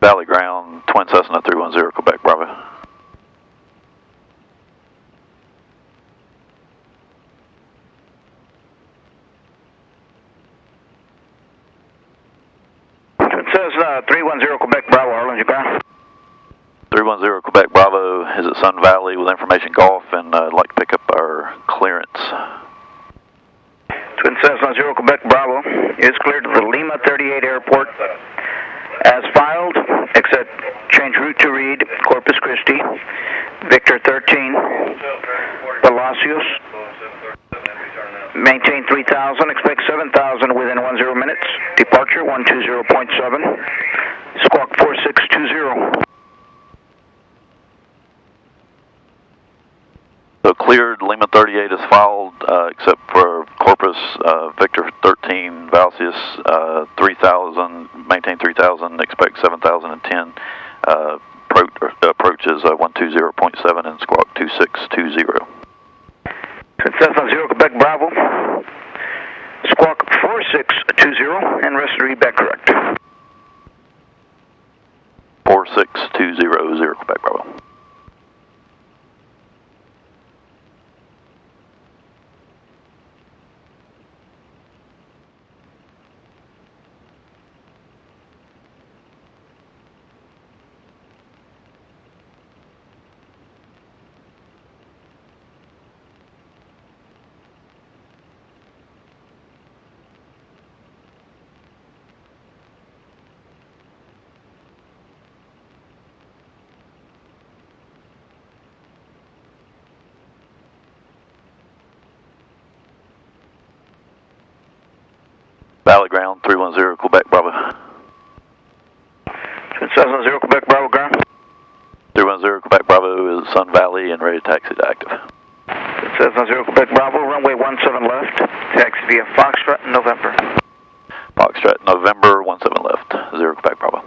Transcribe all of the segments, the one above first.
Valley ground, Twin Cessna 310 Quebec Bravo. Twin Cessna 310 Quebec Bravo, Harlan, you ground? 310 Quebec Bravo is at Sun Valley with information Golf, and I'd like to pick up our clearance. Twin Cessna 0 Quebec Bravo is cleared to the Lima 38 airport. As filed, except change route to Reed, Corpus Christi, Victor 13, Palacios. Maintain 3,000, expect 7,000 within 10 minutes. Departure 120.7, squawk 4620. So cleared, Lima 38 is filed, except for Corpus, Victor 13, Valsius 3,000, maintain 3,000, expect 7,010. Approach is 120.7 and squawk 2620. Cessna 0 Quebec Bravo, squawk 4620, and rest read back correct. 4620, 0 Quebec Bravo. Valley ground, 310 Quebec Bravo. Twin Cessna 0 Quebec Bravo ground. 310 Quebec Bravo is Sun Valley and ready to taxi to active. Twin Cessna 0 Quebec Bravo, runway 17 left, taxi via Foxtrot in November. Foxtrot November, 17 left, 0 Quebec Bravo.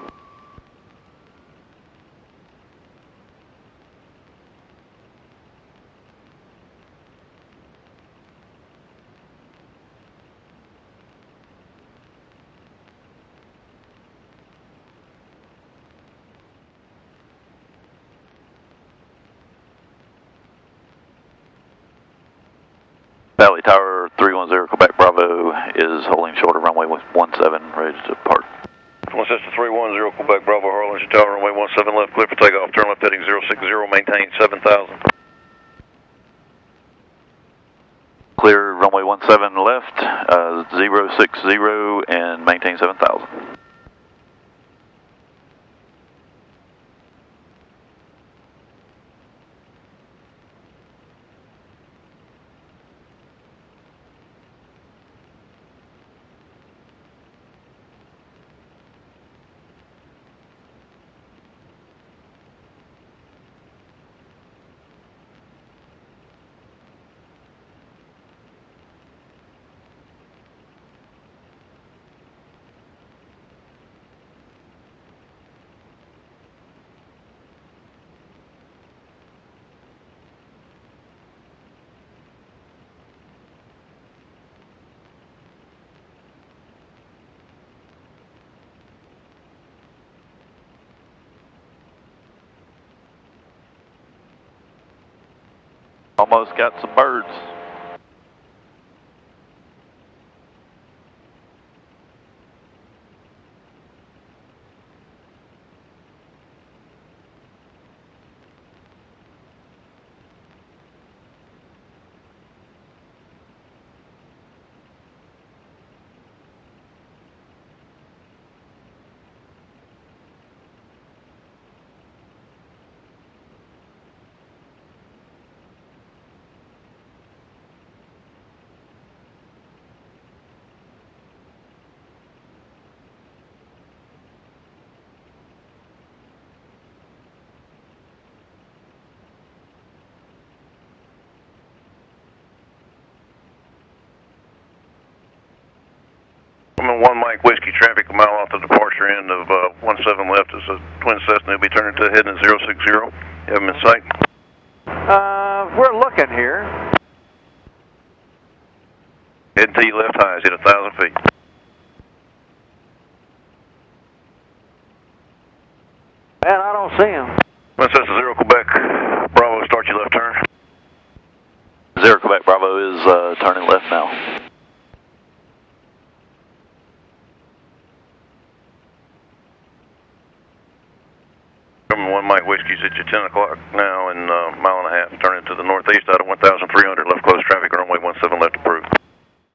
Valley Tower 310 Quebec Bravo is holding short of runway 17, ready to depart. Twin Cessna 310 Quebec Bravo, Harlan Tower, runway 17 left, clear for takeoff, turn left heading 060, maintain 7,000. Clear runway 17 left, 060 and maintain 7,000. Almost got some birds. I'm in 1 Mike Whiskey traffic, a mile off the departure end of 17 left. It's a Twin Cessna. It'll be turning to heading at 060. You have them in sight? We're looking here. Heading to your left high, is at 1,000 feet. don't see him. Twin Cessna 0 Quebec Bravo, start your left turn. 0 Quebec Bravo is turning left now. Coming 1 Mike Whiskey's at you 10 o'clock now and mile and a half, turning to the northeast out of 1,300, left close traffic, runway 17 left approved.